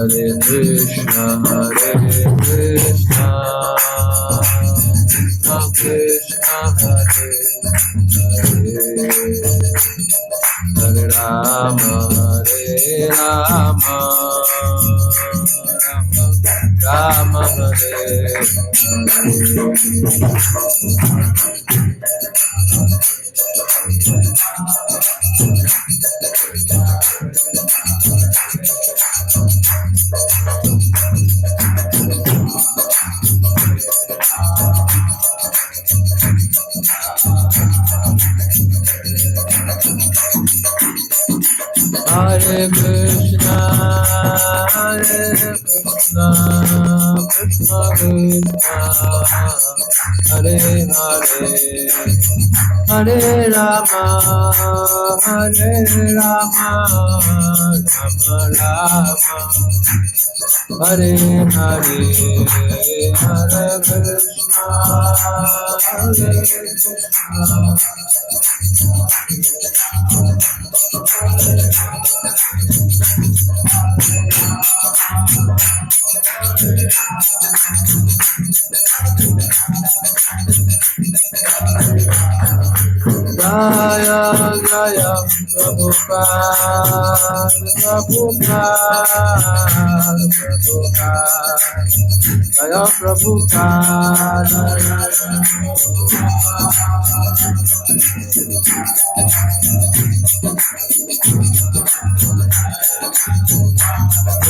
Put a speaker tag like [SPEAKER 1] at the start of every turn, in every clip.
[SPEAKER 1] Krishna, Hare Krishna, Krishna Hare Hare Rama, Hare Rama, Rama Hare Hare Krishna, Krishna Krishna, Hare Hare, Hare Rama, Hare Rama, Rama Rama, Hare Hare, Hare Krishna, Hare Krishna. Jaya Jaya Prabhupada, Prabhupada, Prabhupada, Jaya Prabhupada,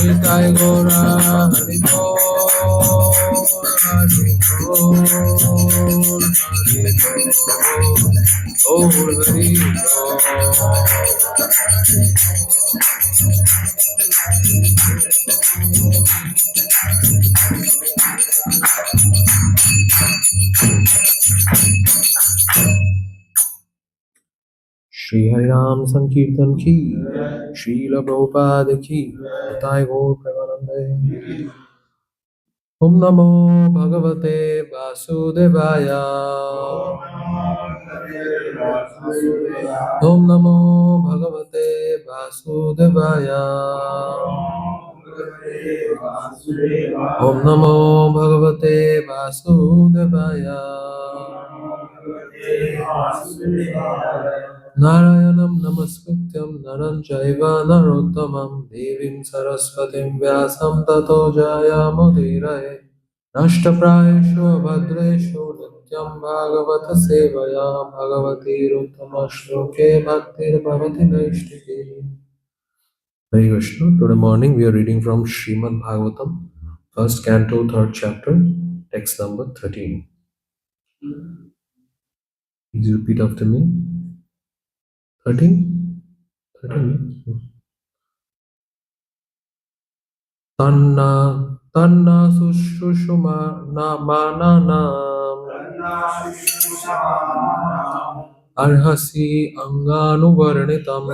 [SPEAKER 1] Nitai Gora Hari Bol, Hari Bol, Hari Bol, Oh Hari Bol. Shri Hari Ram Sankirtan ki, Srila Prabhupada ki, Nitai Gaur Premanande. Om Namo Bhagavate Vasudevaya. Om Namo Bhagavate Vasudevaya. Om Namo Bhagavate Vasudevaya. Narayanam Namaskrityam Naram Chaiva Narottamam Devim Saraswatim Vyasam Tato Jayamudiraye Nashtaprayeshu Abhadreshu Nityam Bhagavata Sevaya Bhagavati Ruttama Shloke Bhaktir Bhavati Naishtike. Hare Krishna. Today morning we are reading from Srimad Bhagavatam, first canto, third chapter, text number 13. Please repeat after me. 13? 13. Tanna sushushuma namananam arhasi anganuvarnitam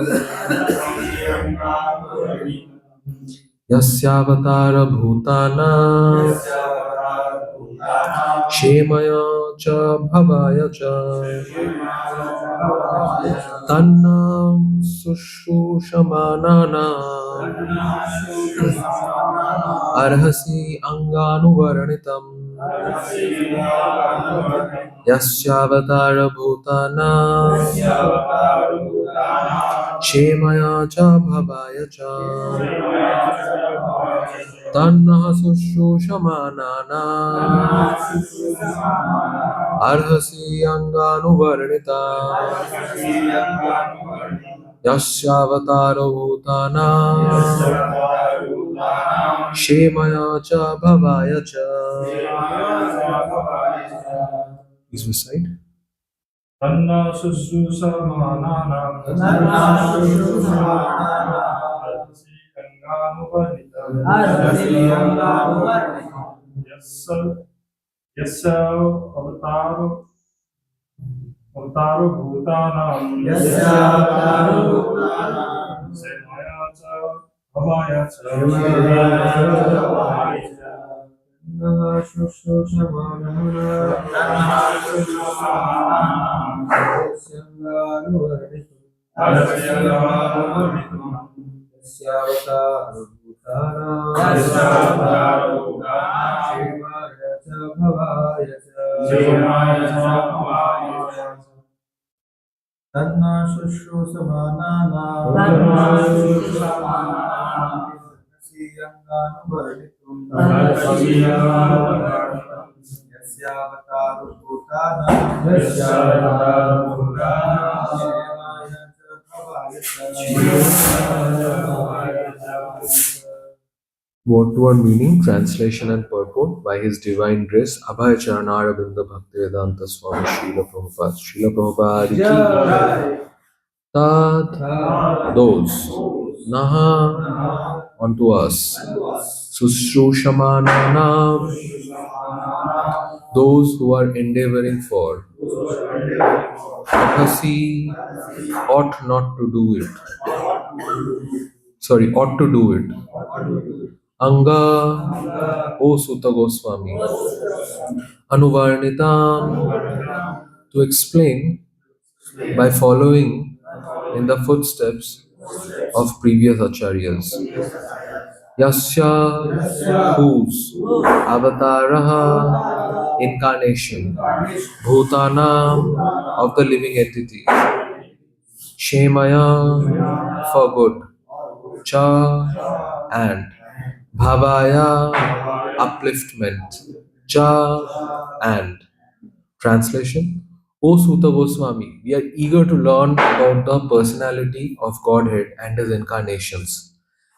[SPEAKER 1] yasyavatara bhutana shemaya cha bhavaya cha tanna sushushmananam arhasi anganuvarnitam yasyavatara bhutana shemaya cha bhavaya cha tanna sushushmanana arhasi anganuvarnita yasyavatara bhutana shemaya cha bhavaya cha. Please recite.
[SPEAKER 2] Tanna sushusamanana Yassa avataru bhutanam semaya cha bhavaya cha
[SPEAKER 1] Tanna Shushrusamaana Yasyavataru Bhutana Word-to-word meaning, translation and purport by His Divine Grace Abhay Charanarabinda Bhaktivedanta Swami Srila Prabhupada. Srila Prabhupada ki Tad those Naha unto us Sushrushamananam those who are endeavoring for Athasi ought not to do it. Sorry, ought to do it. Anga O Sutta Goswami Anuvarnitam to explain by following in the footsteps of previous acharyas. Yasya whose avataraha incarnation bhutanam of the living entity shemaya for good cha and bhavaya upliftment cha and translation. O Sutta Goswami, we are eager to learn about the personality of Godhead and His incarnations.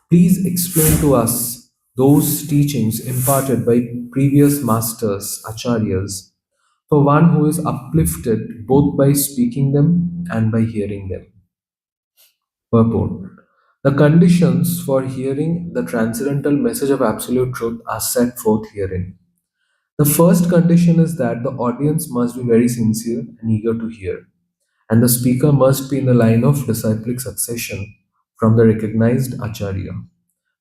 [SPEAKER 1] Please explain to us those teachings imparted by previous masters, acharyas, for one who is uplifted both by speaking them and by hearing them. Purport. The conditions for hearing the transcendental message of absolute truth are set forth herein. The first condition is that the audience must be very sincere and eager to hear, and the speaker must be in the line of disciplic succession from the recognized acharya.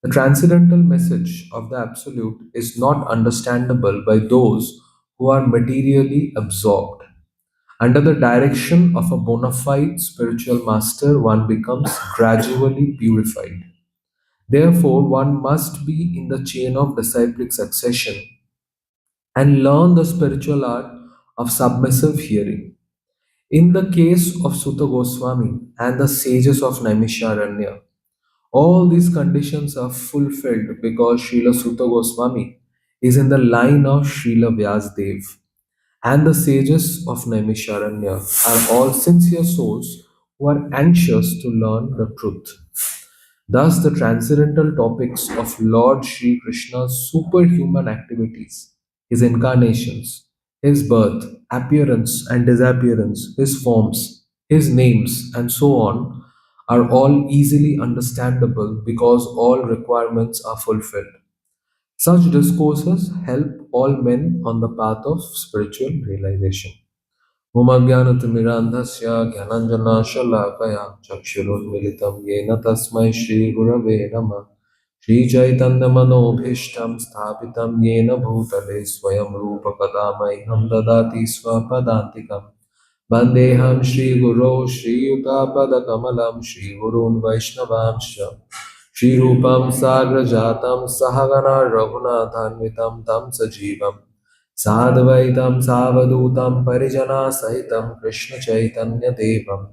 [SPEAKER 1] The transcendental message of the Absolute is not understandable by those who are materially absorbed. Under the direction of a bona fide spiritual master, one becomes gradually purified. Therefore, one must be in the chain of disciplic succession and learn the spiritual art of submissive hearing. In the case of Sutta Goswami and the sages of Naimisharanya, all these conditions are fulfilled because Srila Sutta Goswami is in the line of Srila Vyasdev, and the sages of Naimisharanya are all sincere souls who are anxious to learn the truth. Thus, the transcendental topics of Lord Sri Krishna's superhuman activities, his incarnations, his birth, appearance and disappearance, his forms, his names, and so on, are all easily understandable because all requirements are fulfilled. Such discourses help all men on the path of spiritual realization. Umagyanatimirandhasya Gyananjanashalakaya Chakshurunmilitam Yena Tasmai Shri Gurave Namah Shri Chaitanya Manobhishtam Sthapitam Yena Bhutale Swayam Rupa Kadamaiham Dadati Swapadantikam Vandeham Shri Guru Shri Yuta Kamalam Shri Gurun Vaishnavamsha Shri Rupam Sagra Jatam Sahagana Raghunathanvitam Tam Sajivam Sadvaitam Savadutam Parijana Sahitam Krishna Chaitanya Devam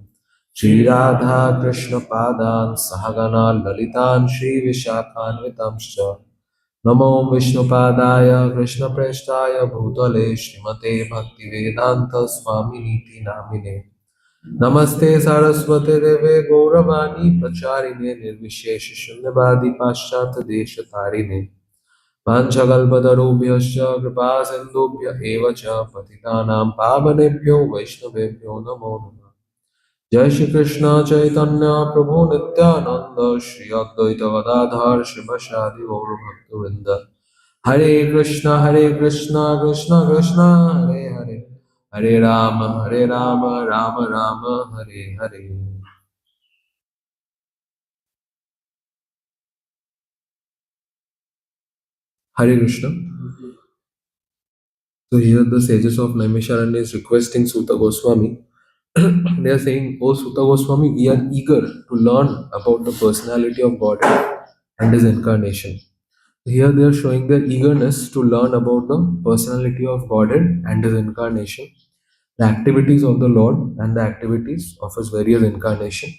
[SPEAKER 1] Shri Radha Krishna Padan Sahagana Lalitan Shri Vishakhanvitamscha Namo Vishnupadaya Krishna Preshtaya Bhutale Srimate Bhaktivedanta Swami Niti Namine Namaste Saraswate Deve Gauravani Pracharine Nirvishesha Shunyavadi Paschat Desha Tarine Panchakalpatarubhyascha kripa sindhubhya eva cha patitanam pavanebhyo vaishnavebhyo namo namah. Jai Shri Krishna Chaitanya Prabhu Nityananda Shri Advaita Gadadhar Shivasadi Gaura Bhaktivinoda Hare Krishna Krishna Krishna Hare Hare Hare Rama Rama Rama Hare Hare. Hare Krishna. So here the sages of Naimisharanya is requesting Sutta Goswami. They are saying, "O Sutta Goswami, we are eager to learn about the personality of God and His incarnation. Here they are showing their eagerness to learn about the personality of Godhead and his incarnation, the activities of the Lord and the activities of his various incarnation.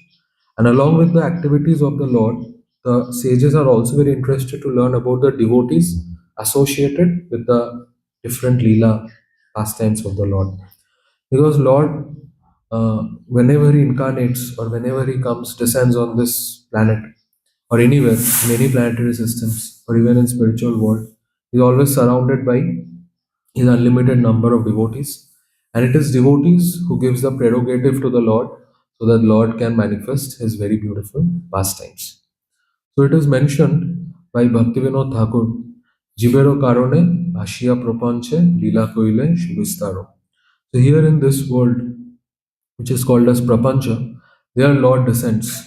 [SPEAKER 1] And along with the activities of the Lord, the sages are also very interested to learn about the devotees associated with the different Leela pastimes of the Lord. Because Lord, whenever he incarnates or whenever he comes, descends on this planet or anywhere in any planetary systems or even in spiritual world, he is always surrounded by his unlimited number of devotees. And it is devotees who gives the prerogative to the Lord so that Lord can manifest his very beautiful pastimes. So it is mentioned by Bhaktivinoda Thakur, Jibero Karone, Ashia Propanche, Lila Koile, Shubistaro. So here in this world, which is called as Prapancha, their Lord descends.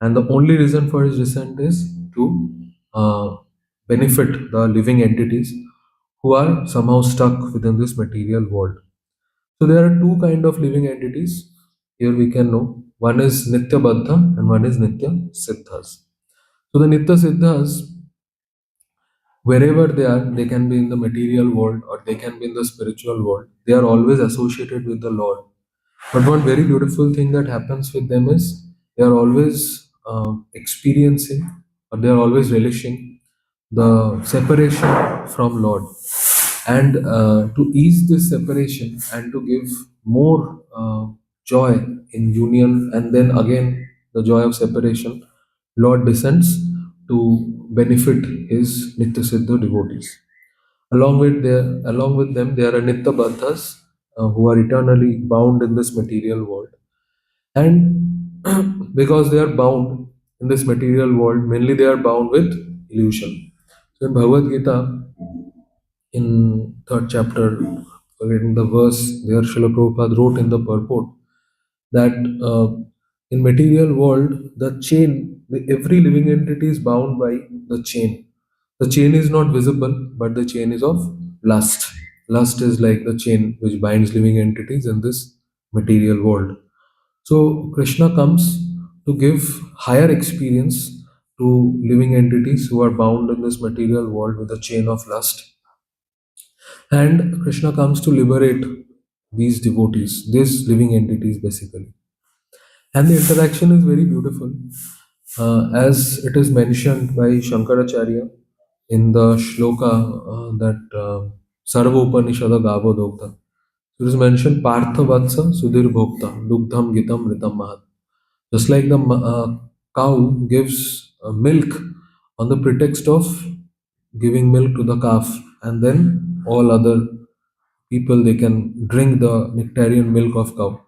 [SPEAKER 1] And the only reason for his descent is to benefit the living entities who are somehow stuck within this material world. So there are two kind of living entities. Here we can know one is Nitya Baddha and one is Nitya Siddhas. So the Nitya Siddhas, wherever they can be in the material world or they can be in the spiritual world. They are always associated with the Lord. But one very beautiful thing that happens with them is they are always experiencing or they are always relishing the separation from Lord. And to ease this separation and to give more joy in union and then again the joy of separation, Lord descends to benefit his Nitya Siddha devotees. Along with them, there are Nitya Baddhas who are eternally bound in this material world. And because they are bound in this material world, mainly they are bound with illusion. So in Bhagavad Gita, in third chapter, in the verse, there Srila Prabhupada wrote in the purport that in material world, every living entity is bound by the chain. The chain is not visible, but the chain is of lust. Lust is like the chain which binds living entities in this material world. So Krishna comes to give higher experience to living entities who are bound in this material world with the chain of lust. And Krishna comes to liberate these devotees, these living entities basically. And the interaction is very beautiful, as it is mentioned by Shankaracharya in the shloka that Sarva Upanishada Gavo Dogta. It is mentioned Partha Vatsa Sudhir Bhokta Dugdham Gitam Ritam Mahat. Just like the cow gives milk on the pretext of giving milk to the calf, and then all other people they can drink the nectarian milk of cow.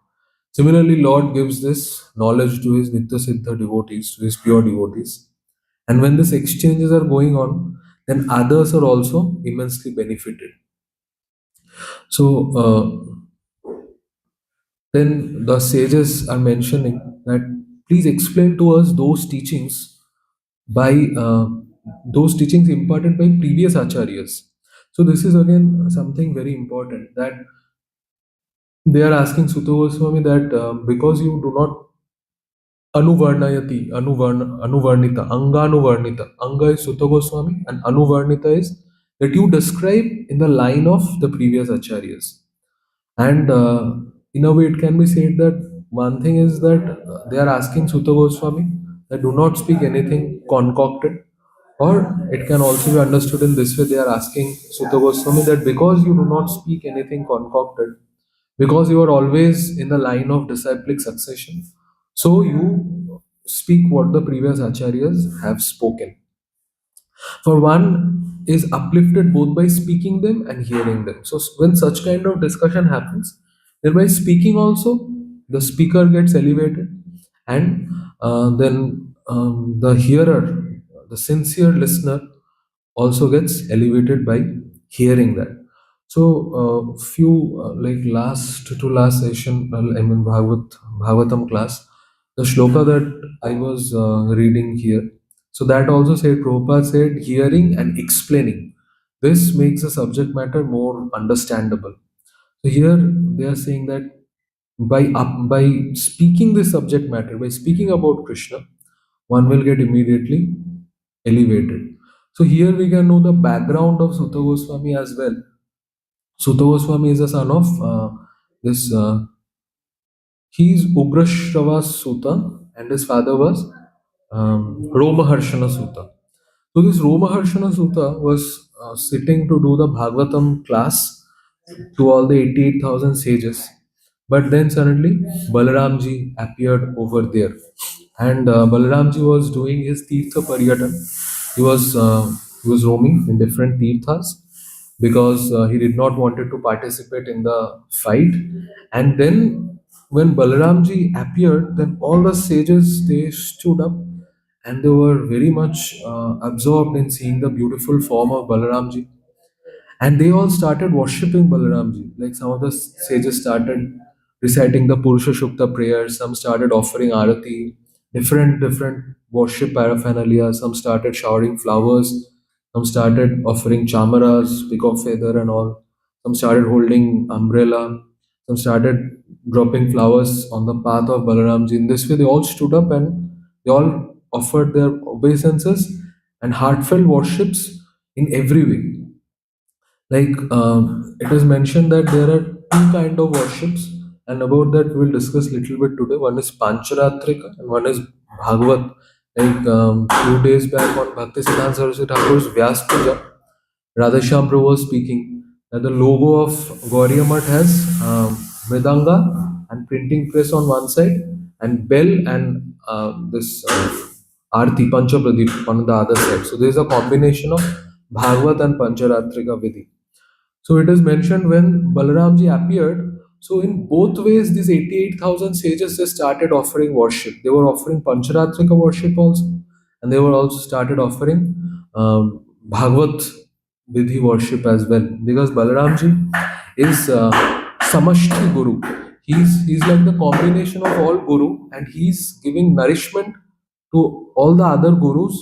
[SPEAKER 1] Similarly, Lord gives this knowledge to his Nitya Siddha devotees, to his pure devotees. And when these exchanges are going on, then others are also immensely benefited. So then the sages are mentioning that please explain to us by those teachings imparted by previous acharyas. So this is again something very important that they are asking Sutta Goswami that because you do not anuvarnita, anganuvarnita. Anga is Sutta Goswami and anuvarnita is that you describe in the line of the previous acharyas. And in a way, it can be said that one thing is that they are asking Sutta Goswami that do not speak anything concocted, or it can also be understood in this way: they are asking Sutta Goswami that because you do not speak anything concocted, because you are always in the line of disciplic succession, so you speak what the previous acharyas have spoken. For one is uplifted both by speaking them and hearing them. So when such kind of discussion happens, then by speaking also, the speaker gets elevated, and then the hearer, the sincere listener, also gets elevated by hearing that. So few like last to last session, I mean Bhagavatam class, the shloka that I was reading here, so that also said, Prabhupada said, hearing and explaining. This makes the subject matter more understandable. So here they are saying that by speaking this subject matter, by speaking about Krishna, one will get immediately elevated. So here we can know the background of Sutta Goswami as well. Sutta Goswami is a son of this. He's Ugrashrava Sutta, and his father was Romaharshana Sutta. So this Romaharshana Sutta was sitting to do the Bhagavatam class to all the 88,000 sages. But then suddenly Balaramji appeared over there. And Balaramji was doing his Tirtha Paryatan. He was, uh, he was roaming in different Tirthas because he did not wanted to participate in the fight. And then when Balaramji appeared, then all the sages they stood up and they were very much absorbed in seeing the beautiful form of Balaramji. And they all started worshipping Balaramji. Like some of the sages started reciting the Purusha Shukta prayers, some started offering arati, different worship paraphernalia, some started showering flowers, some started offering chamaras, peacock feather and all, some started holding umbrella, some started dropping flowers on the path of Balaramji. In this way, they all stood up and they all offered their obeisances and heartfelt worships in every way. Like it is mentioned that there are two kind of worships, and about that we'll discuss little bit today. One is Pancharatrika and one is Bhagavat. Like few days back on Bhakti Siddhanta Saraswati Thakur's Vyas Puja, Radhashyam Prabhu was speaking that the logo of Gauriya Math has Mridanga and printing press on one side, and bell and this Arti Pancha Pradip on the other side. So there is a combination of Bhagavat and Pancharatrika Vidhi. So it is mentioned when Balaramji appeared. So in both ways, these 88,000 sages they started offering worship. They were offering Pancharatrika worship also, and they were also started offering Bhagavad Vidhi worship as well. Because Balaramji is Samashti Guru. He's like the combination of all Guru, and he's giving nourishment to all the other gurus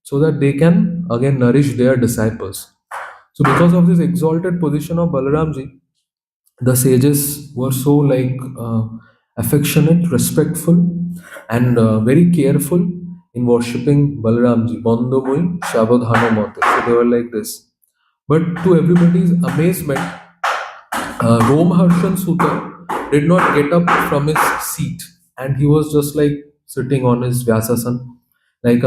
[SPEAKER 1] so that they can again nourish their disciples. So because of this exalted position of Balaramji, the sages were so like affectionate, respectful, and very careful in worshipping Balaramji. Bandhamui Shabadhana Mate. So they were like this. But to everybody's amazement, Romharshan Sutta did not get up from his seat, and he was just like sitting on his Vyasasan. Like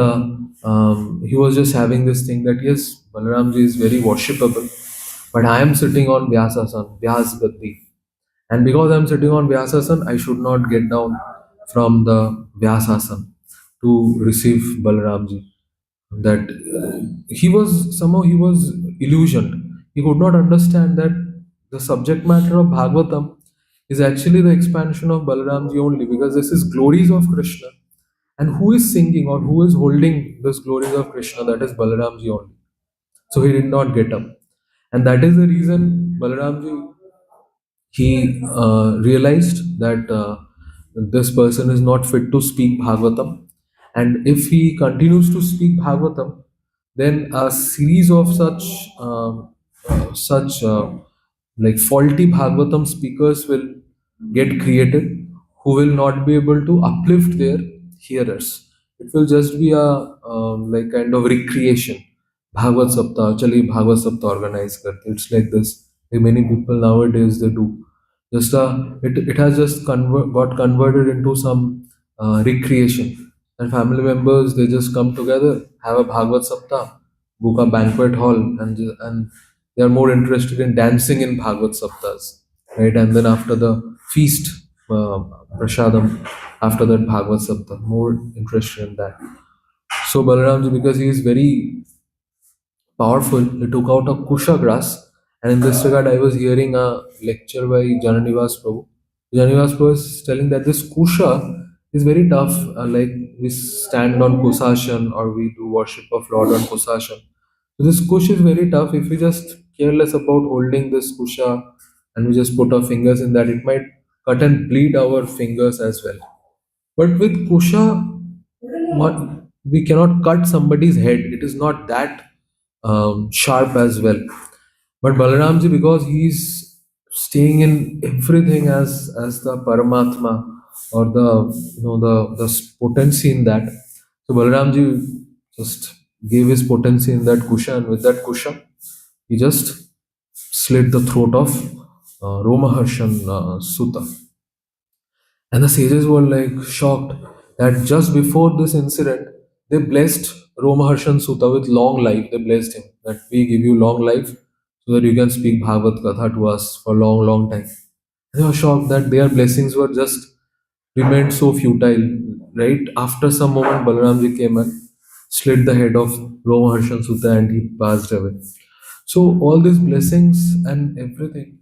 [SPEAKER 1] he was just having this thing that yes, Balaramji is very worshipable, but I am sitting on Vyasasan, Vyas Gati. And because I'm sitting on Vyasasan, I should not get down from the Vyasasan to receive Balaramji. That he was illusioned. He could not understand that the subject matter of Bhagavatam is actually the expansion of Balaramji only, because this is glories of Krishna. And who is singing or who is holding this glories of Krishna? That is Balaramji only. So he did not get up. And that is the reason Balaramji he realized that this person is not fit to speak Bhagavatam, and if he continues to speak Bhagavatam, then a series of such like faulty Bhagavatam speakers will get created who will not be able to uplift their hearers. It will just be a like kind of recreation. Bhagavad Saptah, chali Bhagavad Saptah organize karte. It's like this. Like many people nowadays they do. Just it has just got converted into some recreation. And family members they just come together, have a Bhagavad Saptah, book a banquet hall, and they are more interested in dancing in Bhagavad Saptas, right? And then after the feast, prasadam, after that Bhagavad Saptah, more interested in that. So Balaramji, because he is very powerful, he took out a kusha grass. And in this regard, I was hearing a lecture by Jananivas Prabhu. Jananivas Prabhu was telling that this kusha is very tough. Like we stand on kusashan or we do worship of Lord on kusashan. So this kush is very tough. If we just careless about holding this kusha and we just put our fingers in that, it might cut and bleed our fingers as well. But with kusha, we cannot cut somebody's head. It is not that sharp as well. But Balaramji, because he's staying in everything as the Paramatma or the potency in that. So Balaramji just gave his potency in that kusha, and with that kusha, he just slit the throat of Romaharshan Sutta. And the sages were like shocked that just before this incident, they blessed Romaharshan Sutta with long life. They blessed him that we give you long life so that you can speak Bhagavad Katha to us for long, long time. They were shocked that their blessings were just remained so futile. Right after some moment, Balaramji came and slit the head of Romaharshan Sutta and he passed away. So all these blessings and everything,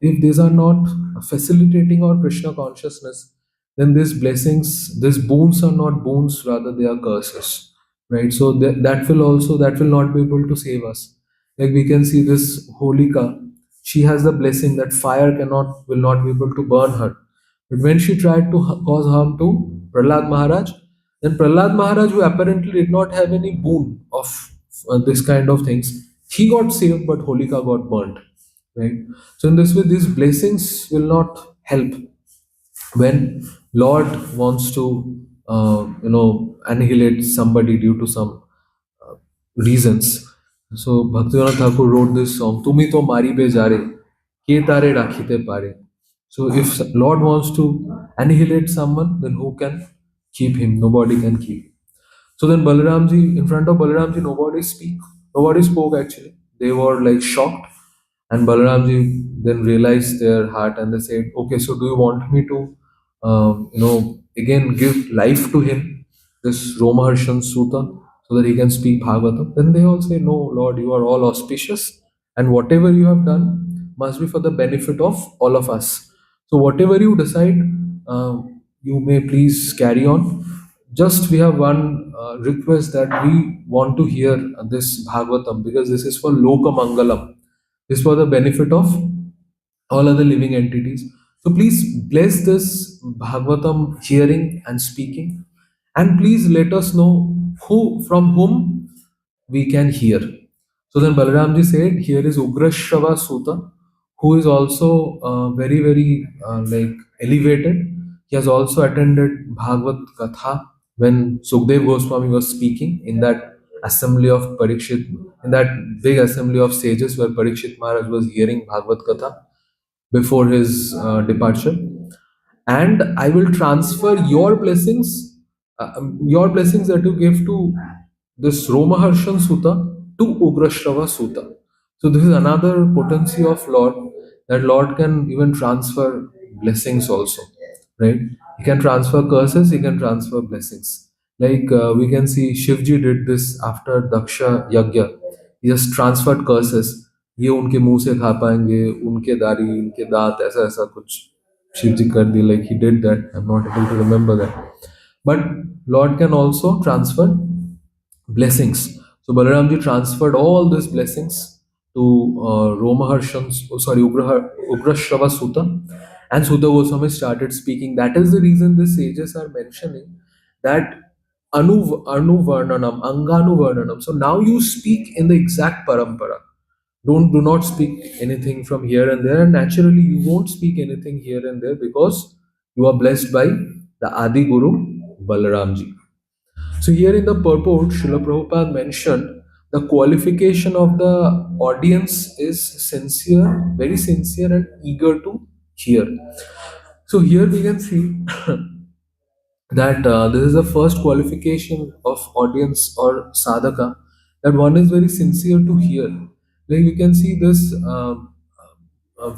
[SPEAKER 1] if these are not facilitating our Krishna consciousness, then these blessings, these boons are not boons, rather they are curses. Right? So that will not be able to save us. Like we can see this Holika, she has the blessing that fire cannot will not be able to burn her. But when she tried to cause harm to Prahlad Maharaj, then Prahlad Maharaj, who apparently did not have any boon of this kind of things, he got saved, but Holika got burnt. Right. So in this way, these blessings will not help when Lord wants to, annihilate somebody due to some reasons. So Bhaktivinoda Thakur wrote this song, "Tumi to mari be jare, ke tare rakhite pare." So if Lord wants to annihilate someone, then who can keep him? Nobody can keep him. So then Balaramji, in front of Balaramji, nobody spoke actually. They were like shocked. And Balaramji then realized their heart and they said, okay, so do you want me to, again give life to him, this Romaharshan Sutta, so that he can speak Bhagavatam? Then they all say, no, Lord, you are all auspicious, and whatever you have done must be for the benefit of all of us. So whatever you decide, you may please carry on. Just we have one request that we want to hear this Bhagavatam because this is for Loka Mangalam. This is for the benefit of all other living entities. So please bless this Bhagavatam hearing and speaking, and please let us know who from whom we can hear. So then Balaramji said, here is Ugrashrava Sutta, who is also very, very like elevated. He has also attended Bhagavad Katha when Sukdev Goswami was speaking in that assembly of Parikshit, in that big assembly of sages where Parikshit Maharaj was hearing Bhagavad Katha before his departure. And I will transfer your blessings that you give to this Romaharshan Sutta to Ugrashrava Sutta. So this is another potency of Lord, that Lord can even transfer blessings also, right? He can transfer curses, he can transfer blessings. Like we can see Shivji did this after Daksha Yagya. He just transferred curses. ये उनके मुंह से खा पाएंगे, उनके दाढ़ी, उनके दांत, ऐसा ऐसा कुछ शिव जी कर दी. Like he did that. I'm not able to remember that. But Lord can also transfer blessings. So Balaramji transferred all these blessings to Ugrashrava Sutta, and Sutta Goswami started speaking. That is the reason the sages are mentioning that Anu Varnanam, Anganu Varnanam. So now you speak in the exact parampara. Do not speak anything from here and there, and naturally you won't speak anything here and there because you are blessed by the Adi Guru Balaramji. So here in the purport, Srila Prabhupada mentioned the qualification of the audience is sincere, very sincere and eager to hear. So here we can see that this is the first qualification of audience or sadhaka, that one is very sincere to hear. Like we can see this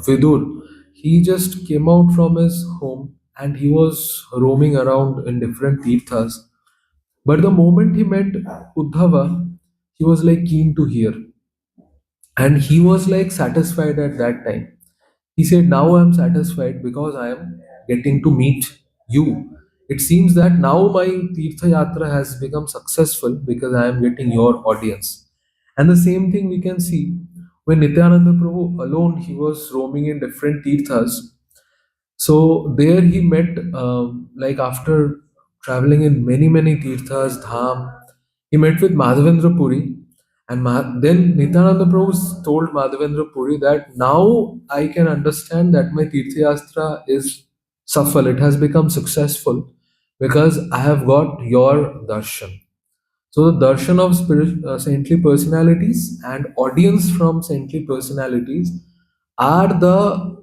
[SPEAKER 1] Vidur, he just came out from his home and he was roaming around in different tirthas, but the moment he met Uddhava, he was like keen to hear. And he was like satisfied at that time. He said, now I am satisfied because I am getting to meet you. It seems that now my Tirtha Yatra has become successful because I am getting your audience. And the same thing we can see when Nityananda Prabhu alone, he was roaming in different tirthas. So there he met, like after traveling in many, many tirthas, dham, he met with Madhavendra Puri. And then Nityananda Prabhu told Madhavendra Puri that now I can understand that my Tirthayastra is safal, it has become successful because I have got your darshan. So the darshan of saintly personalities and audience from saintly personalities are the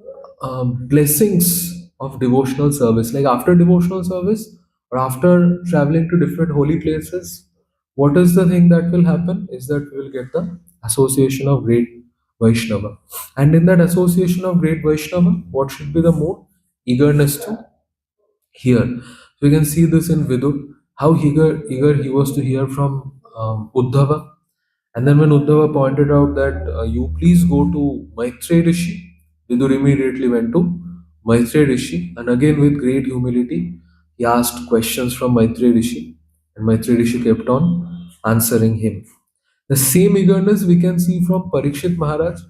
[SPEAKER 1] blessings of devotional service. Like after devotional service or after traveling to different holy places, what is the thing that will happen? Is that we will get the association of great Vaishnava. And in that association of great Vaishnava, what should be the mood? Eagerness to hear. So you can see this in Vidur, how eager he was to hear from Uddhava. And then when Uddhava pointed out that you please go to Maitre Rishi, Vidur immediately went to Maitre Rishi, and again with great humility, he asked questions from Maitre Rishi, and Maitre Rishi kept on answering him. The same eagerness we can see from Parikshit Maharaj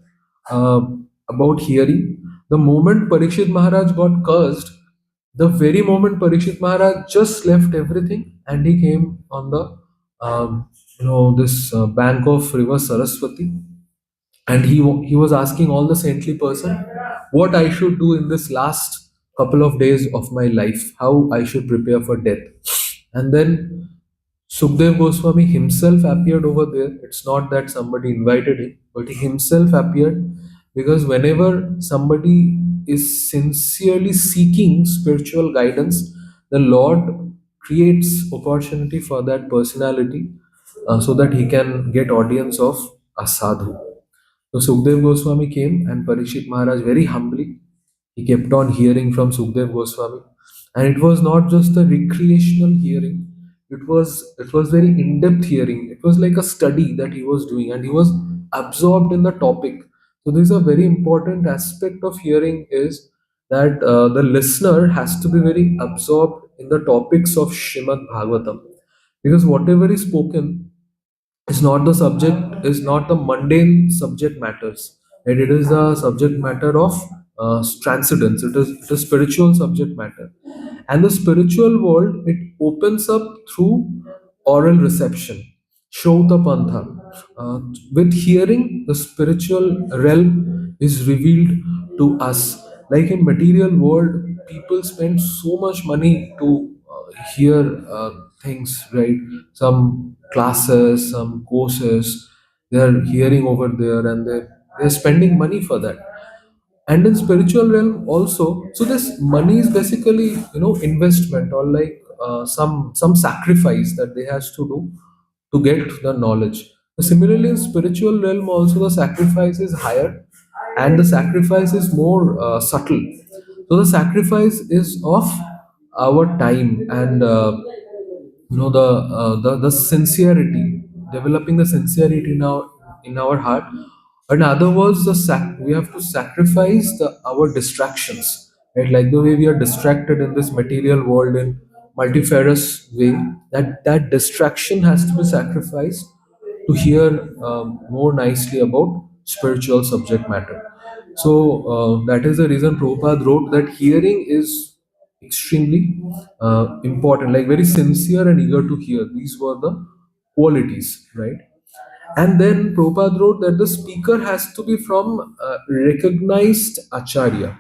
[SPEAKER 1] uh, about hearing. The moment Parikshit Maharaj got cursed, the very moment Parikshit Maharaj just left everything and he came on the this bank of river Saraswati, and he was asking all the saintly person what I should do in this last couple of days of my life, how I should prepare for death. And then Sukhdev Goswami himself appeared over there. It's not that somebody invited him, but he himself appeared because whenever somebody is sincerely seeking spiritual guidance, the Lord creates opportunity for that personality so that he can get audience of a sadhu. So Sukhdev Goswami came and Parikshit Maharaj very humbly, he kept on hearing from Sukhdev Goswami. And it was not just a recreational hearing, it was very in-depth hearing. It was like a study that he was doing and he was absorbed in the topic. So this is a very important aspect of hearing is that the listener has to be very absorbed in the topics of Srimad Bhagavatam. Because whatever is spoken is not the subject, is not the mundane subject matters, right? It is the subject matter of transcendence. It is spiritual subject matter, and the spiritual world, it opens up through oral reception, shauta pantha. uh, with hearing, the spiritual realm is revealed to us. Like in material world, people spend so much money to hear things, right? Some classes, some courses, they are hearing over there, and they're spending money for that. And in spiritual realm also, so this money is basically, investment, or like some sacrifice that they has to do to get the knowledge. Similarly, in spiritual realm also, the sacrifice is higher and the sacrifice is more subtle. So the sacrifice is of our time and the sincerity, developing the sincerity in our heart. In other words, we have to sacrifice our distractions, right? Like the way we are distracted in this material world in multifarious way, that distraction has to be sacrificed to hear more nicely about spiritual subject matter. So that is the reason Prabhupada wrote that hearing is extremely important, like very sincere and eager to hear. These were the qualities, right? And then Prabhupada wrote that the speaker has to be from recognized acharya.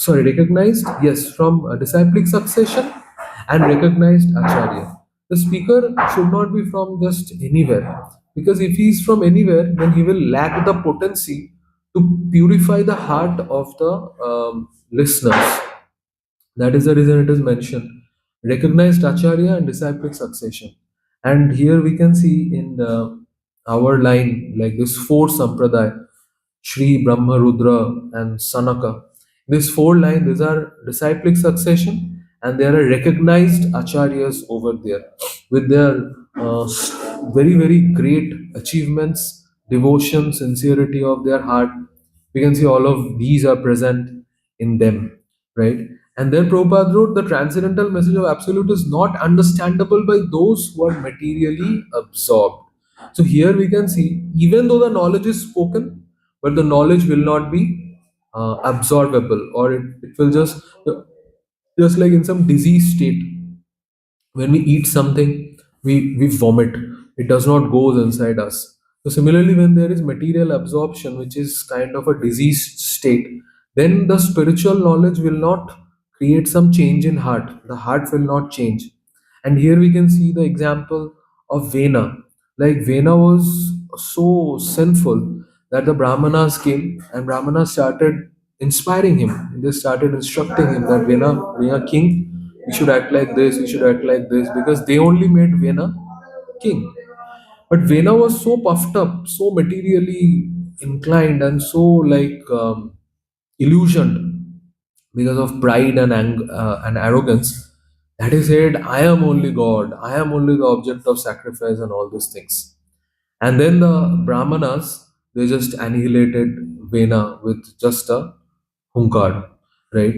[SPEAKER 1] Recognized, yes, from disciplic succession and recognized acharya. The speaker should not be from just anywhere, because if he is from anywhere, then he will lack the potency to purify the heart of the listeners. That is the reason it is mentioned. Recognized Acharya and disciplic succession. And here we can see in our line, like this four sampradaya, Shri, Brahma, Rudra, and Sanaka. These four lines, these are disciplic succession, and there are recognized acharyas over there with their very, very great achievements, devotion, sincerity of their heart. We can see all of these are present in them, right? And then Prabhupada wrote, the transcendental message of Absolute is not understandable by those who are materially absorbed. So here we can see, even though the knowledge is spoken, but the knowledge will not be absorbable, or it will just like in some disease state. When we eat something, we vomit. It does not go inside us. So similarly, when there is material absorption, which is kind of a diseased state, then the spiritual knowledge will not create some change in heart. The heart will not change. And here we can see the example of Vena. Like Vena was so sinful that the Brahmanas came and Brahmanas started inspiring him. They started instructing him that Vena king, we should act like this, we should act like this, because they only made Vena king. But Vena was so puffed up, so materially inclined, and so illusioned because of pride and arrogance that he said, "I am only God. I am only the object of sacrifice," and all these things. And then the Brahmanas, they just annihilated Vena with just a hunkar, right?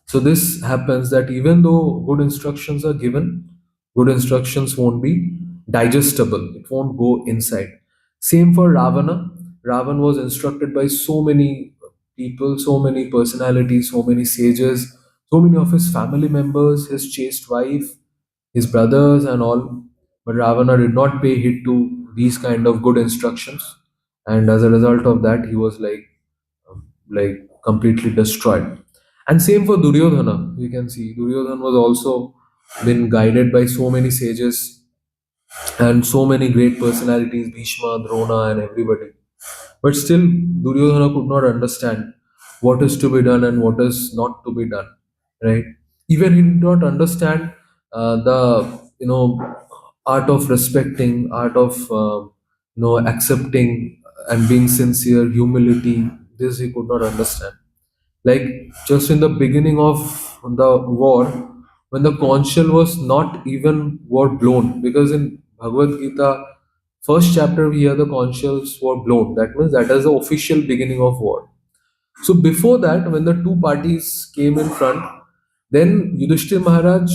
[SPEAKER 1] So this happens that even though good instructions are given, good instructions won't be digestible. It won't go inside. Same for Ravana. Ravan was instructed by so many people, so many personalities, so many sages, so many of his family members, his chaste wife, his brothers, and all. But Ravana did not pay heed to these kind of good instructions, and as a result of that, he was like completely destroyed. And same for Duryodhana. You can see Duryodhana was also been guided by so many sages and so many great personalities, Bhishma, Drona, and everybody. But still, Duryodhana could not understand what is to be done and what is not to be done. Right? Even he did not understand the art of respecting, art of accepting and being sincere, humility. This he could not understand. Like just in the beginning of the war, when the conch shell was not even were blown, because in Bhagavad Gita first chapter we hear the conch shells were blown. That means that is the official beginning of war. So before that, when the two parties came in front, then Yudhishthir Maharaj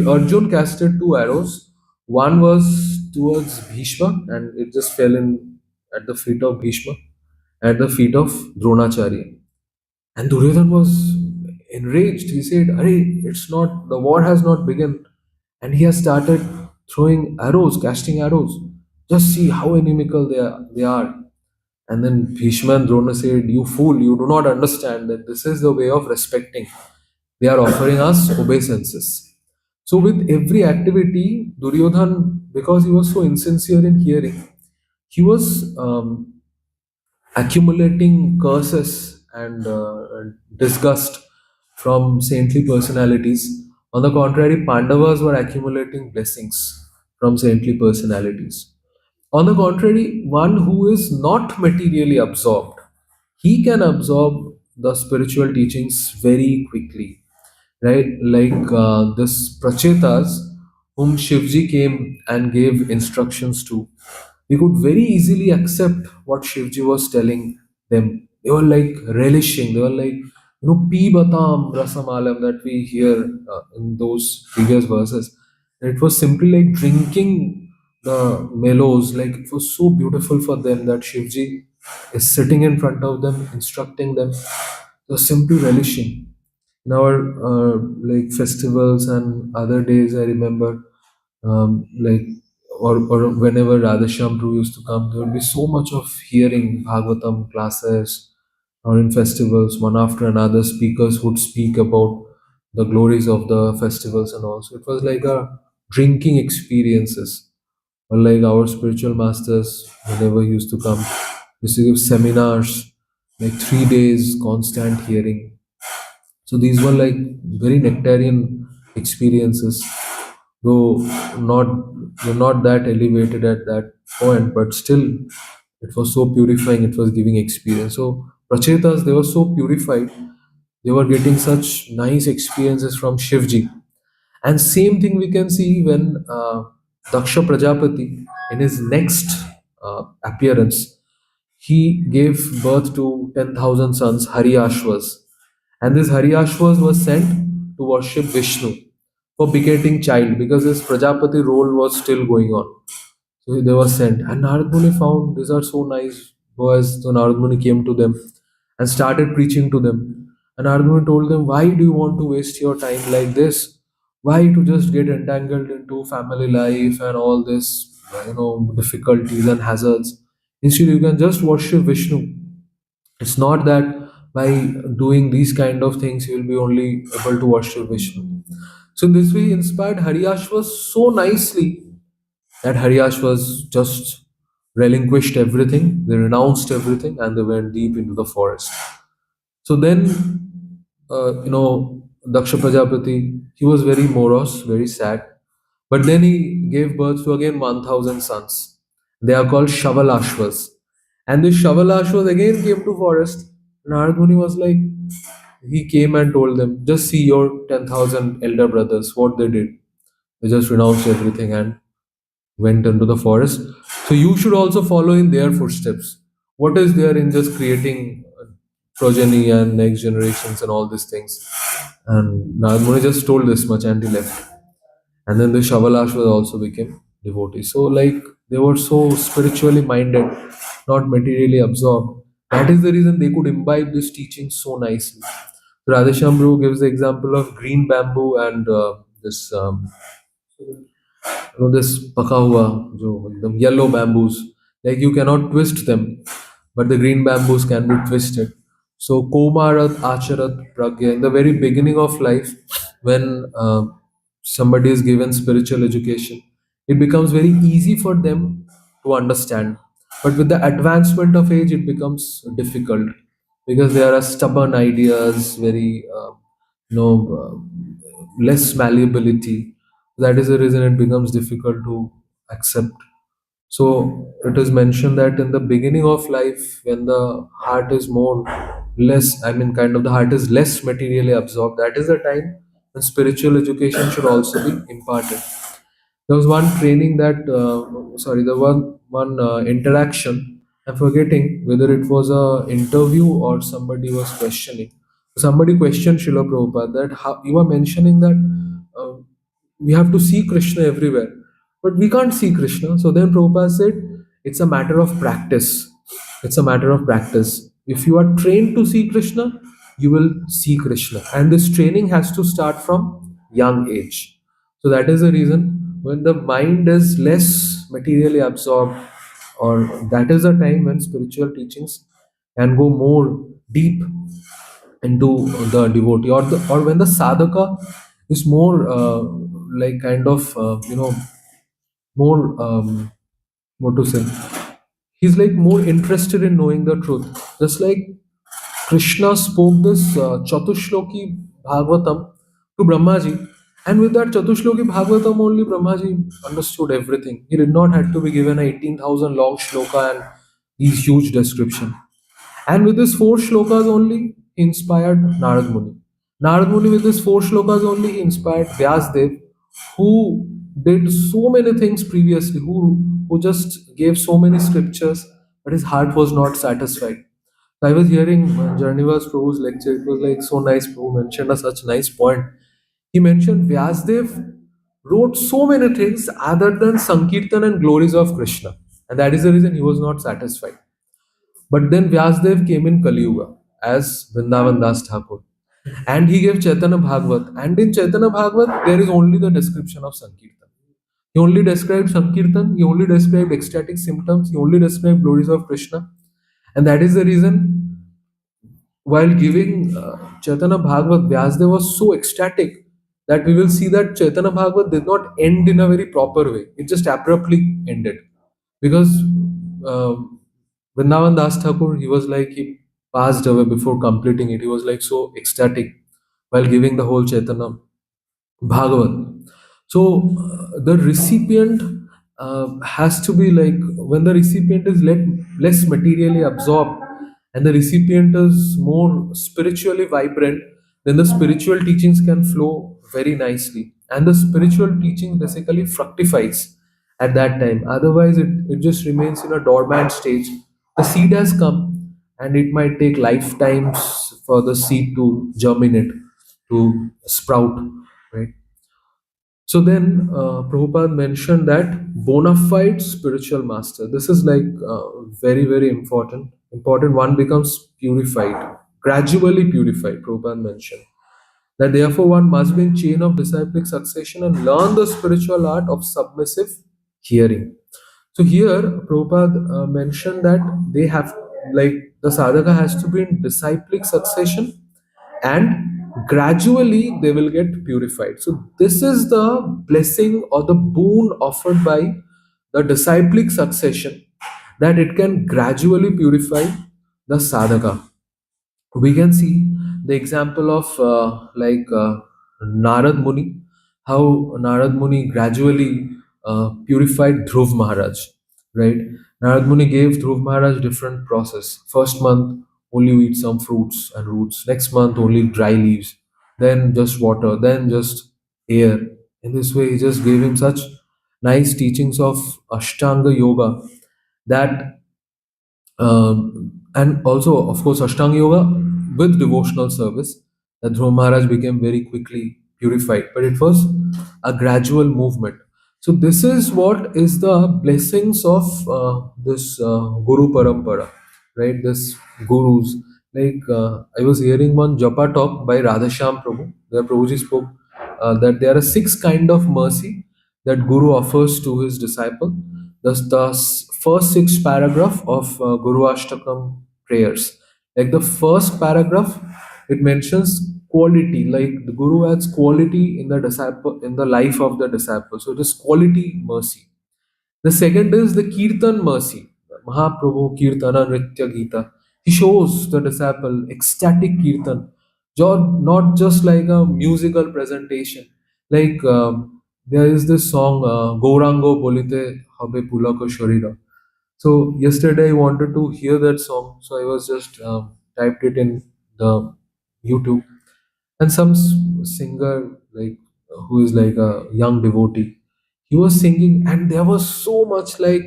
[SPEAKER 1] Arjun casted two arrows. One was towards Bhishma, and it just fell in at the feet of Bhishma, at the feet of Dronacharya. And Duryodhan was enraged. He said, "Arey, it's not, the war has not begun." And he has started throwing arrows, casting arrows. Just see how inimical they are. And then Bhishma and Drona said, "You fool, you do not understand that this is the way of respecting. They are offering us obeisances." So with every activity, Duryodhan, because he was so insincere in hearing, he was accumulating curses and disgust from saintly personalities. On the contrary, Pandavas were accumulating blessings from saintly personalities. On the contrary, one who is not materially absorbed, he can absorb the spiritual teachings very quickly, right? Like this Prachetas, whom Shivji came and gave instructions to, they could very easily accept what Shivji was telling them. They were like relishing. They were like, Pibatam Rasamalam that we hear in those previous verses. It was simply like drinking the mellows. Like it was so beautiful for them that Shivji is sitting in front of them, instructing them. They were simply relishing. In our like festivals and other days, I remember like or whenever Radhashyam Prabhu used to come, there would be so much of hearing Bhagavatam classes, or in festivals, one after another, speakers would speak about the glories of the festivals and all. So it was like a drinking experiences. Or like our spiritual masters, whenever he used to come, used to give seminars, like 3 days constant hearing. So these were like very nectarian experiences, though not were not that elevated at that point, but still it was so purifying. It was giving experience. So Prachetas, they were so purified. They were getting such nice experiences from Shivji. And same thing we can see when Daksha Prajapati, in his next appearance, he gave birth to 10,000 sons, Haryashvas. And this Haryashvas was sent to worship Vishnu for begetting child, because his Prajapati role was still going on. So they were sent. And Narad Muni found these are so nice boys. So Narad Muni came to them and started preaching to them. And Narad Muni told them, "Why do you want to waste your time like this? Why to just get entangled into family life and all this, difficulties and hazards? Instead, you can just worship Vishnu. It's not that by doing these kind of things you will be only able to worship Vishnu." So in this way, he inspired Haryashvas so nicely that Haryashvas just relinquished everything, they renounced everything, and they went deep into the forest. So then, Daksha Prajapati, he was very morose, very sad. But then he gave birth to again 1000 sons. They are called Shavalashvas. And this Shavalashvas again came to forest. Narad Muni was like, he came and told them, just see your 10,000 elder brothers, what they did. They just renounced everything and went into the forest. So you should also follow in their footsteps. What is there in just creating progeny and next generations and all these things? And Narad Muni just told this much and he left. And then the Shavalashvas also became devotees. So like they were so spiritually minded, not materially absorbed. That is the reason they could imbibe this teaching so nicely. Radhesham Prabhu gives the example of green bamboo and this this पका हुआ जो एकदम yellow bamboos, like you cannot twist them, but the green bamboos can be twisted. So komarat acharat pragya, in the very beginning of life, when somebody is given spiritual education, it becomes very easy for them to understand, but with the advancement of age it becomes difficult because there are stubborn ideas, very you know less malleability. That is the reason it becomes difficult to accept. So it is mentioned that in the beginning of life, when the heart is more less, I mean, kind of the heart is less materially absorbed, that is the time when spiritual education should also be imparted. There was one training that, sorry, there was one interaction. I'm forgetting whether it was a interview or somebody was questioning. Somebody questioned Srila Prabhupada that how you are mentioning that we have to see Krishna everywhere, but we can't see Krishna. So then Prabhupada said, it's a matter of practice. It's a matter of practice. If you are trained to see Krishna, you will see Krishna. And this training has to start from young age. So that is the reason when the mind is less materially absorbed, or that is the time when spiritual teachings can go more deep into the devotee, or when the sadhaka is more like kind of more what to say, he's like more interested in knowing the truth, just like Krishna spoke this Chatushloki Bhagavatam to Brahmaji, and with that Chatushloki Bhagavatam only Brahmaji understood everything. He did not have to be given a 18,000 long shloka and these huge description. And with his four shlokas only, he inspired Narad Muni. Narad Muni, with his four shlokas only, he inspired Vyasdev, who did so many things previously, who just gave so many scriptures, but his heart was not satisfied. I was hearing Jarnivas Prabhu's lecture. It was like so nice. Prabhu mentioned a such nice point. He mentioned Vyasdev wrote so many things other than Sankirtan and glories of Krishna. And that is the reason he was not satisfied. But then Vyasdev came in Kali Yuga as Vrindavan Das Thakur. And he gave Chaitanya Bhagavat. And in Chaitanya Bhagavat, there is only the description of Sankirtan. He only described Sankirtan, he only described ecstatic symptoms, he only described glories of Krishna. And that is the reason, while giving Chaitanya Bhagavat, Vyasdev was so ecstatic that we will see that Chaitanya Bhagavat did not end in a very proper way. It just abruptly ended. Because Vrindavan Das Thakur, he was like, he passed away before completing it. He was like so ecstatic while giving the whole Chaitanya Bhagavat. So the recipient has to be like, when the recipient is less materially absorbed and the recipient is more spiritually vibrant, then the spiritual teachings can flow very nicely. And the spiritual teaching basically fructifies at that time. Otherwise, it just remains in a dormant stage. The seed has come and it might take lifetimes for the seed to germinate, to sprout, right? So then Prabhupada mentioned that bona fide spiritual master. This is like very, very important. Important one becomes purified, gradually purified, Prabhupada mentioned. That therefore one must be in chain of disciplic succession and learn the spiritual art of submissive hearing. So here Prabhupada mentioned that they have, like, the sadhaka has to be in disciplic succession and gradually they will get purified. So this is the blessing or the boon offered by the disciplic succession, that it can gradually purify the sadhaka. We can see the example of Narad Muni, how Narad Muni gradually purified Dhruv Maharaj, right? Narad Muni gave Dhruv Maharaj different process. First month, only you eat some fruits and roots. Next month, only dry leaves. Then just water. Then just air. In this way, he just gave him such nice teachings of Ashtanga Yoga, that and also, of course, Ashtanga Yoga with devotional service, that Dhruva Maharaj became very quickly purified. But it was a gradual movement. So this is what is the blessings of this Guru Parampara, right? This gurus. I was hearing one Japa talk by Radhasham Prabhu, where Prabhuji spoke that there are six kind of mercy that Guru offers to his disciple. The first six paragraph of Guru Ashtakam prayers. Like the first paragraph, it mentions quality. Like the Guru adds quality in the disciple, in the life of the disciple. So it is quality mercy. The second is the Kirtan mercy. Mahaprabhu Kirtana Nritya Gita. He shows the disciple ecstatic Kirtan, not just like a musical presentation. There is this song, Gaurango Bolite Habe Pulaka Sharira. So yesterday I wanted to hear that song, so I was just typed it in the YouTube, and some singer, who is like a young devotee, he was singing, and there was so much like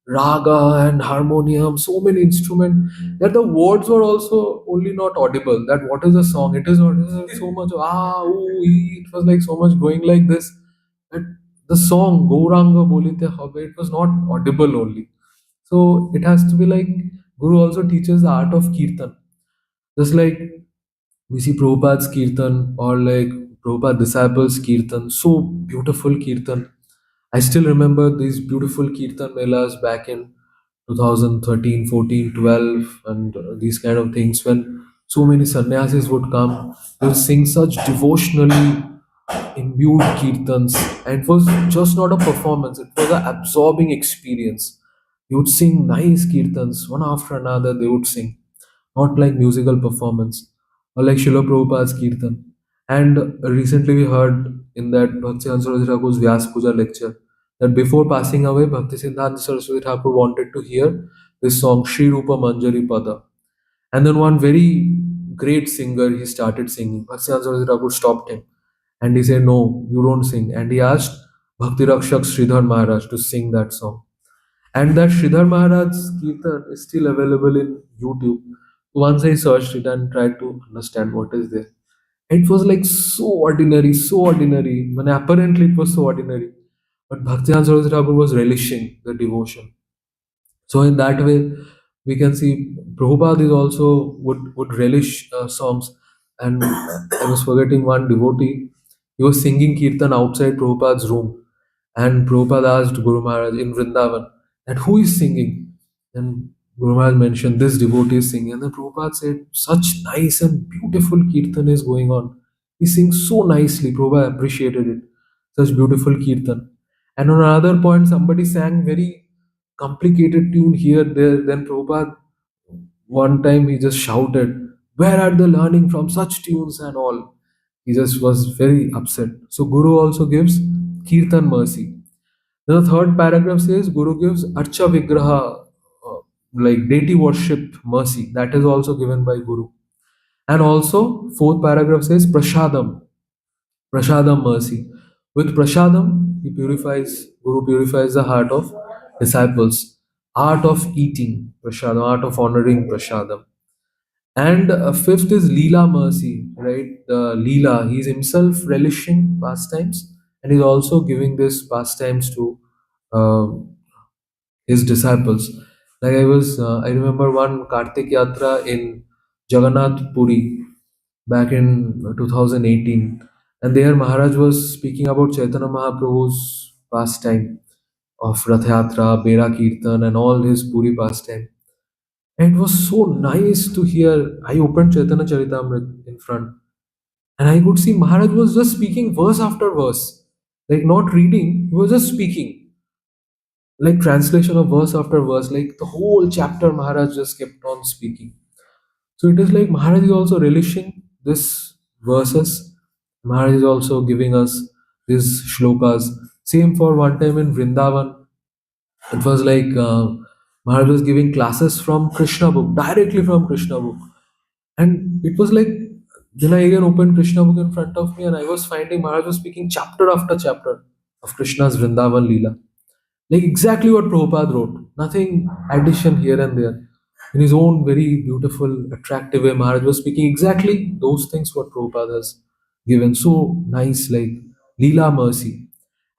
[SPEAKER 1] raga and harmonium, so many instruments, that the words were also only not audible, that what is the song, it is not so much ooh, it was like so much going like this, that the song Gauranga Bolite Habe, it was not audible only. So it has to be like, Guru also teaches the art of kirtan, just like we see Prabhupada's Kirtan, or like Prabhupada disciples Kirtan, so beautiful Kirtan. I still remember these beautiful Kirtan melas back in 2013, 14, 12, and these kind of things, when so many sannyasis would come. They would sing such devotionally imbued Kirtans, and it was just not a performance, it was an absorbing experience. You would sing nice Kirtans, one after another, they would sing, not like musical performance, or like Srila Prabhupada's Kirtan. And recently we heard in that Bhakti Saraswati Thakur's Vyas Puja lecture, that before passing away, Bhakti Siddhanta Saraswati Thakur wanted to hear this song, Shri Rupa Manjari Pada. And then one very great singer, he started singing. Bhakti Saraswati Thakur stopped him and he said, "No, you don't sing." And he asked Bhakti Rakshak Sridhar Maharaj to sing that song. And that Sridhar Maharaj's Kirtan is still available in YouTube. Once I searched it and tried to understand what is there. It was like so ordinary, so ordinary. When apparently it was so ordinary. But Bhaktivedanta Saraswati Thakur was relishing the devotion. So in that way, we can see Prabhupada is also would relish songs. And I was forgetting one devotee. He was singing Kirtan outside Prabhupada's room. And Prabhupada asked Guru Maharaj in Vrindavan that who is singing? And Guru Maharaj mentioned this devotee is singing. And then Prabhupada said, such nice and beautiful Kirtan is going on. He sings so nicely. Prabhupada appreciated it. Such beautiful Kirtan. And on another point, somebody sang very complicated tune here, there. Then Prabhupada, one time he just shouted, "Where are the learning from such tunes and all?" He just was very upset. So Guru also gives Kirtan mercy. Then the third paragraph says Guru gives Archa Vigraha, like deity worship mercy. That is also given by Guru. And also, fourth paragraph says Prashadam, Prashadam mercy. With Prashadam, Guru purifies the heart of disciples. Art of eating, Prashadam, art of honoring Prashadam. And fifth is Leela mercy, right? The Leela, he's himself relishing pastimes, and he's also giving this pastimes to uh, his disciples. I remember one Kartik Yatra in Jagannath Puri back in 2018, and there Maharaj was speaking about Chaitanya Mahaprabhu's pastime of Rath Yatra, Bera Kirtan, and all his Puri pastime. And it was so nice to hear. I opened Chaitanya Charitamrita in front, And I could see Maharaj was just speaking verse after verse, like not reading, he was just speaking, like translation of verse after verse, like the whole chapter Maharaj just kept on speaking. So it is like Maharaj is also relishing this verses. Maharaj is also giving us these shlokas. Same for one time in Vrindavan. It was like Maharaj was giving classes from Krishna book, directly from Krishna book. And it was like, then I again opened Krishna book in front of me and I was finding Maharaj was speaking chapter after chapter of Krishna's Vrindavan Leela. Like exactly what Prabhupada wrote, nothing addition here and there. In his own very beautiful, attractive way, Maharaj was speaking exactly those things what Prabhupada has given. So nice, like Leela mercy.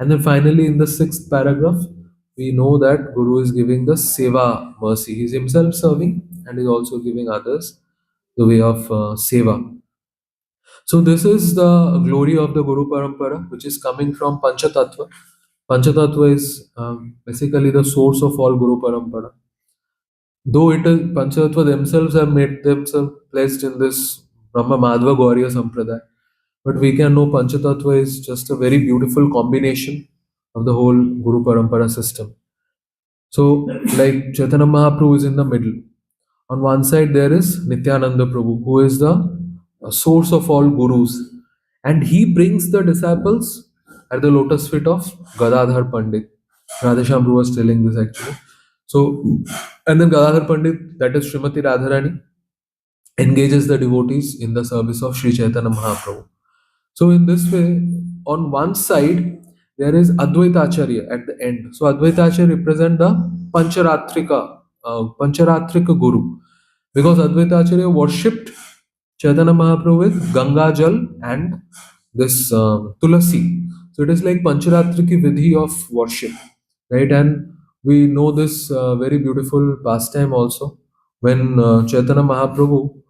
[SPEAKER 1] And then finally, in the sixth paragraph, we know that Guru is giving the Seva mercy. He's himself serving and is also giving others the way of Seva. So this is the glory of the Guru Parampara, which is coming from Panchatattva. Panchatattva is basically the source of all Guru Parampara. Though it is Panchatattva themselves have made themselves placed in this Brahma Madhva Gauriya Sampradaya. But we can know Panchatattva is just a very beautiful combination of the whole Guru Parampara system. So, like Chaitanya Mahaprabhu is in the middle. On one side, there is Nityananda Prabhu, who is the source of all gurus. And he brings the disciples at the lotus feet of Gadadhar Pandit. Radhesham Prabhu was telling this actually. So, and then Gadadhar Pandit, that is Srimati Radharani, engages the devotees in the service of Sri Chaitanya Mahaprabhu. So in this way, on one side, there is Advaita Acharya at the end. So Advaita Acharya represent the Pancharatrika Guru. Because Advaita Acharya worshipped Chaitanya Mahaprabhu with Ganga Jal and this Tulasi. So it is like Pancharatriki Vidhi of worship, right? And we know this very beautiful pastime also when Chaitanya Mahaprabhu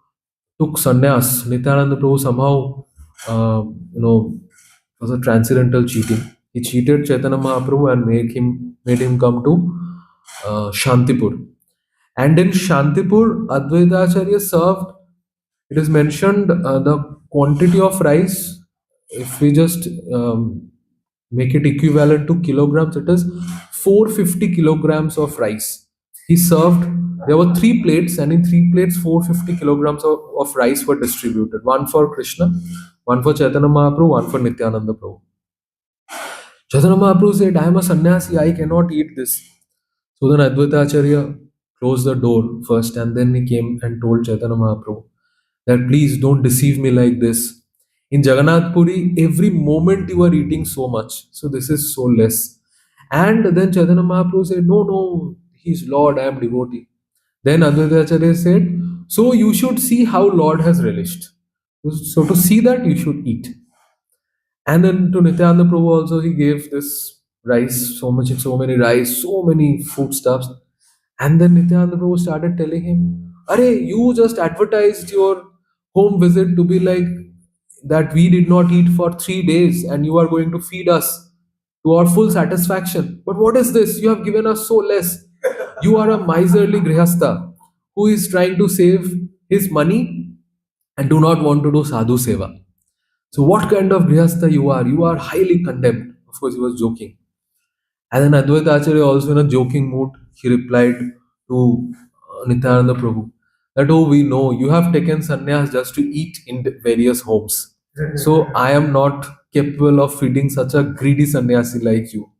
[SPEAKER 1] took sannyas. Nityananda Prabhu somehow, was a transcendental cheating. He cheated Chaitanya Mahaprabhu and made him come to Shantipur. And in Shantipur, Advaita Acharya served. It is mentioned the quantity of rice. If we just make it equivalent to kilograms, it is 450 kilograms of rice. He served, there were three plates, and in three plates, 450 kilograms of rice were distributed. One for Krishna, one for Chaitanya Mahaprabhu, one for Nityananda Prabhu. Chaitanya Mahaprabhu said, I am a sannyasi, I cannot eat this. So then Advaita Acharya closed the door first, and then he came and told Chaitanya Mahaprabhu that please don't deceive me like this. In Jagannath Puri, every moment you are eating so much, so this is so less. And then Chaitanya Mahaprabhu said, no, no, he's Lord, I am devotee. Then Advaita Acharya said, so you should see how Lord has relished. So to see that, you should eat. And then to Nityananda Prabhu also, he gave this rice, so many rice, so many foodstuffs. And then Nityananda Prabhu started telling him, Are, you just advertised your home visit to be like that we did not eat for 3 days and you are going to feed us to our full satisfaction. But what is this? You have given us so less. You are a miserly grihastha who is trying to save his money and do not want to do sadhu seva. So, what kind of grihastha you are? You are highly condemned. Of course, he was joking. And then Advaita Acharya, also in a joking mood, he replied to Nityananda Prabhu that, oh, we know you have taken sannyas just to eat in the various homes. So, I am not capable of feeding such a greedy sannyasi like you.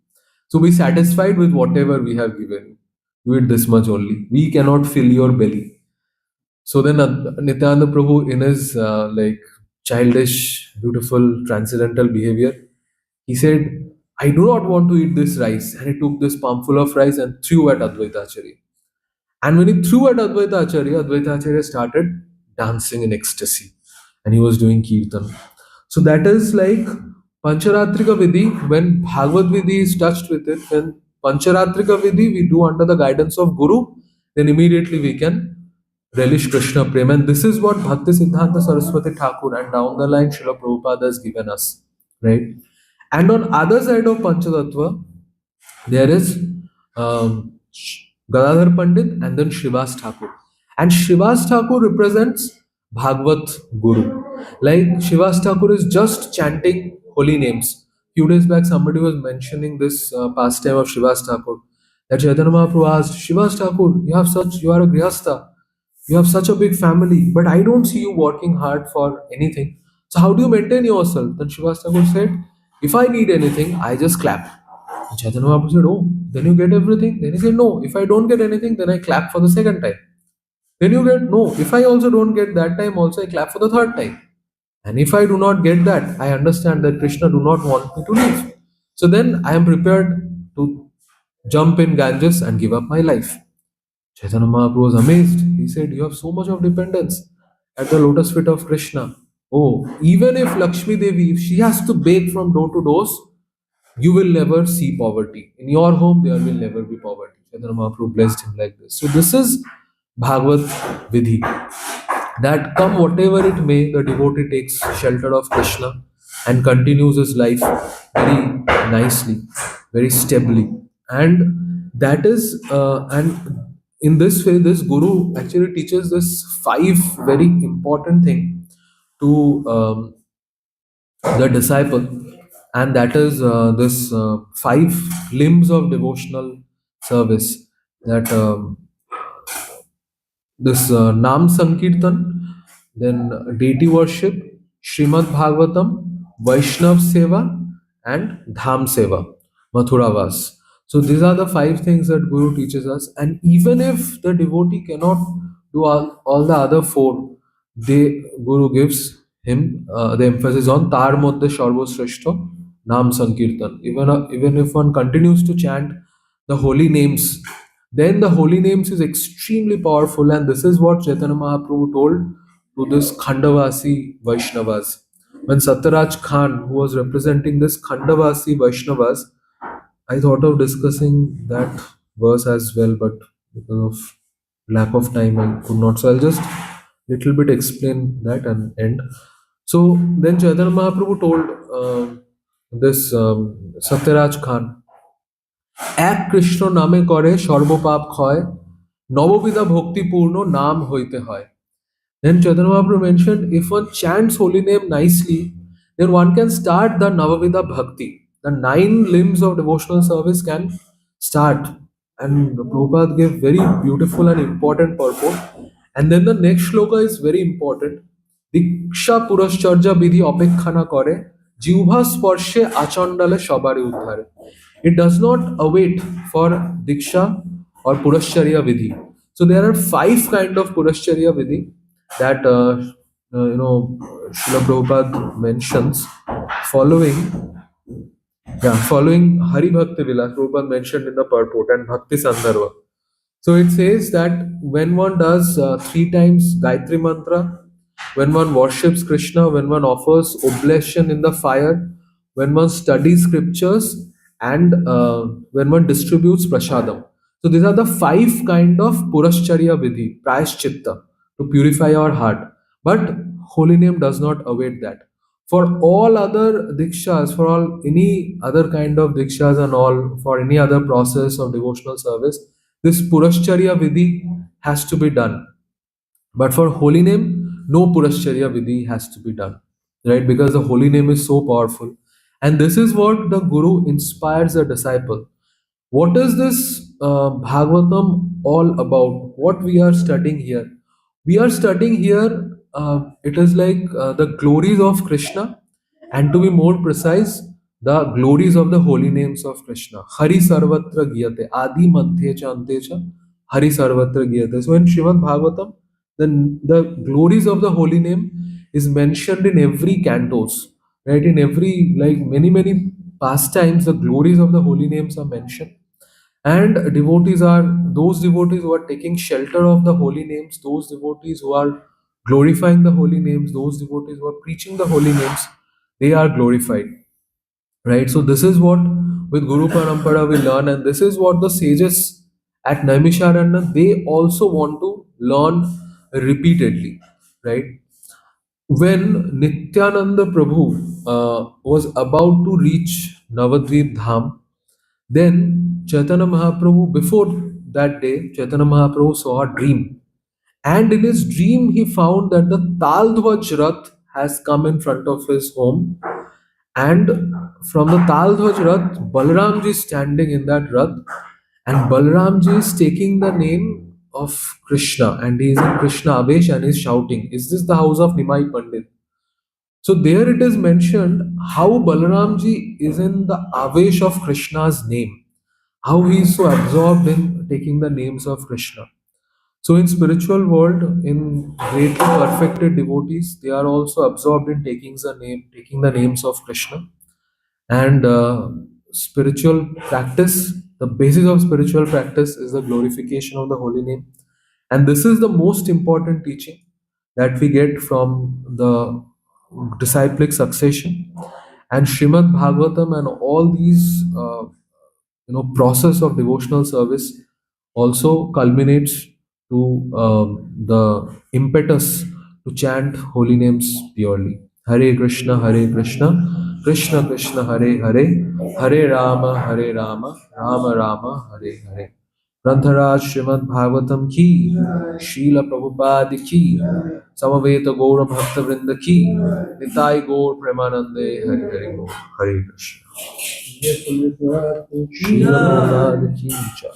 [SPEAKER 1] So, be satisfied with whatever we have given. You eat this much only. We cannot fill your belly. So then Nityananda Prabhu, in his like childish, beautiful, transcendental behavior, he said, I do not want to eat this rice. And he took this palmful of rice and threw at Advaita Acharya. And when he threw at Advaita Acharya started dancing in ecstasy. And he was doing kirtan. So that is like Pancharatrika Vidhi. When Bhagavad Vidhi is touched with it, when Pancharatrika Vidhi we do under the guidance of Guru, then immediately we can relish Krishna Prem. And this is what Bhakti Siddhanta Saraswati Thakur and down the line Srila Prabhupada has given us. Right? And on other side of Panchatattva, there is Gadadhar Pandit and then Srivas Thakur. And Srivas Thakur represents Bhagavad Guru. Like Shivas Thakur is just chanting holy names. Few days back, somebody was mentioning this pastime of Shivas Thakur. That Chaitanya Mahaprabhu asked, Shivas Thakur, you are a grihastha, you have such a big family, but I don't see you working hard for anything. So how do you maintain yourself? Then Shivas Thakur said, if I need anything, I just clap. Chaitanya Mahaprabhu said, oh, then you get everything? Then he said, no, if I don't get anything, then I clap for the second time. Then you get, no, if I also don't get that time, also I clap for the third time. And if I do not get that, I understand that Krishna do not want me to live. So then I am prepared to jump in Ganges and give up my life. Chaitanya Mahaprabhu was amazed. He said, you have so much of dependence at the lotus feet of Krishna. Oh, even if Lakshmi Devi, if she has to beg from door to door, you will never see poverty. In your home, there will never be poverty. Chaitanya Mahaprabhu blessed him like this. So this is Bhagavad Vidhi, that come whatever it may, the devotee takes shelter of Krishna and continues his life very nicely, very stably. And that is, and in this way, this Guru actually teaches this five very important thing to the disciple, and that is this five limbs of devotional service, that this Nam Sankirtan, then deity worship, Srimad Bhagavatam, Vaishnav Seva, and Dham Seva, Mathura Vas. So these are the five things that Guru teaches us. And even if the devotee cannot do all the other four, Guru gives him the emphasis on Tar Moddhe Sharvo Shreshto Nam Sankirtan. Even if one continues to chant the holy names, then the holy names is extremely powerful, and this is what Chaitanya Mahaprabhu told to this Khandavasi Vaishnavas. When Satyaraj Khan, who was representing this Khandavasi Vaishnavas, I thought of discussing that verse as well, but because of lack of time, I could not. So I'll just little bit explain that and end. So then Chaitanya Mahaprabhu told this Satyaraj Khan, এক কৃষ্ণ নামে করে সর্বপাপ ক্ষয় নববিধা ভক্তিপূর্ণ নাম হইতে হয়. Then Chaitanya Mahaprabhu mentioned, if one chants holy name nicely, then one can start the Navavidha Bhakti. The nine limbs of devotional service can start. And Prabhupada gave very beautiful and important purport. And then the next shloka is very important. Diksha Purascharja Vidhi Apekhana Kore Jivha Sparshe Achandale Shabari Uddhare. It does not await for Diksha or Purascharya Vidhi. So there are five kind of Purascharya Vidhi that Srila Prabhupada mentions following, following Hari Bhakti Vilas. Prabhupada mentioned in the purport and Bhakti Sandarbha. So it says that when one does three times Gayatri Mantra, when one worships Krishna, when one offers oblation in the fire, when one studies scriptures, and when one distributes prasadam. So these are the five kind of Purascharya Vidhi, Prayaschitta, to purify our heart. But holy name does not await that. For all other dikshas, for all any other kind of dikshas and all, for any other process of devotional service, this Purascharya Vidhi has to be done. But for holy name, no Purascharya Vidhi has to be done. Right? Because the holy name is so powerful. And this is what the Guru inspires a disciple. What is this Bhagavatam all about? What we are studying here? We are studying here, it is like the glories of Krishna, and to be more precise, the glories of the holy names of Krishna. Hari Sarvatra Giyate, Adi Madhye Cha Ante Cha, Hari Sarvatra Giyate. So in Srimad Bhagavatam, the glories of the holy name is mentioned in every cantos, right? In every, like many pastimes, the glories of the holy names are mentioned. And devotees are those devotees who are taking shelter of the holy names, those devotees who are glorifying the holy names, those devotees who are preaching the holy names, they are glorified. Right? So this is what with Guru Parampara we learn, and this is what the sages at Naimisharanya they also want to learn repeatedly. Right? When Nityananda Prabhu was about to reach Navadvip Dham, then Chaitanya Mahaprabhu, before that day, Chaitanya Mahaprabhu saw a dream. And in his dream, he found that the Taldhwaj Rath has come in front of his home, and from the Tal Dhwaj Rath, Balramji is standing in that Rath, and Balramji is taking the name of Krishna, and he is in Krishna Avesh and is shouting, "Is this the house of Nimai Pandit?" So there it is mentioned how Balaramji is in the Avesh of Krishna's name, how he is so absorbed in taking the names of Krishna. So in spiritual world, in greatly perfected devotees, they are also absorbed in taking the names of Krishna. And spiritual practice, the basis of spiritual practice is the glorification of the holy name. And this is the most important teaching that we get from the disciplic succession. And Srimad Bhagavatam and all these process of devotional service also culminates to the impetus to chant holy names purely. Hare Krishna, Hare Krishna, Krishna Krishna, Hare Hare, Hare Rama, Rama Rama, Hare Hare. ग्रंथराज Shrimad Bhagavatam की, शील प्रभुपाद की, समवेत गौर भक्त वृंद की, निताई गौर प्रेमानंदे, हरि हरि बोल, हरे कृष्ण। शील प्रभुपाद की जय।